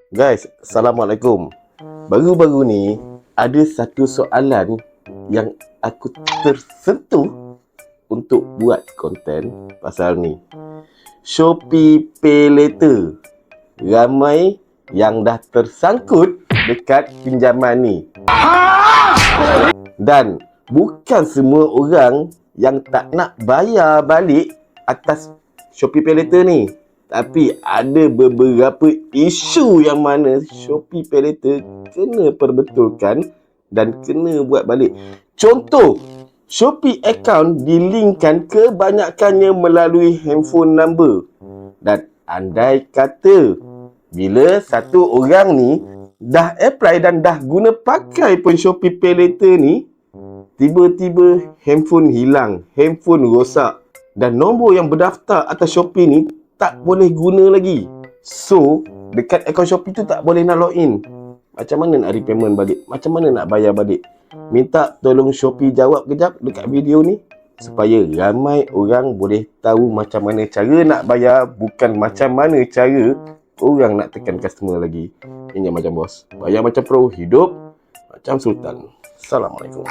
Guys, Assalamualaikum. Baru-baru ni ada satu soalan yang aku tersentuh untuk buat konten pasal ni. Shopee Pay Later. Ramai yang dah tersangkut dekat pinjaman ni. Dan bukan semua orang yang tak nak bayar balik atas Shopee Pay Later ni. Tapi ada beberapa isu yang mana Shopee Pay Later kena perbetulkan dan kena buat balik. Contoh, Shopee account dilinkkan kebanyakannya melalui handphone number. Dan andai kata bila satu orang ni dah apply dan dah guna pakai pun Shopee Pay Later ni, tiba-tiba handphone hilang, handphone rosak dan nombor yang berdaftar atas Shopee ni tak boleh guna lagi. So, dekat akaun Shopee tu tak boleh nak login. Macam mana nak repayment balik? Macam mana nak bayar balik? Minta tolong Shopee jawab kejap dekat video ni supaya ramai orang boleh tahu macam mana cara nak bayar, bukan macam mana cara orang nak tekan customer lagi. Ingat macam bos, bayar macam pro, hidup macam sultan. Assalamualaikum.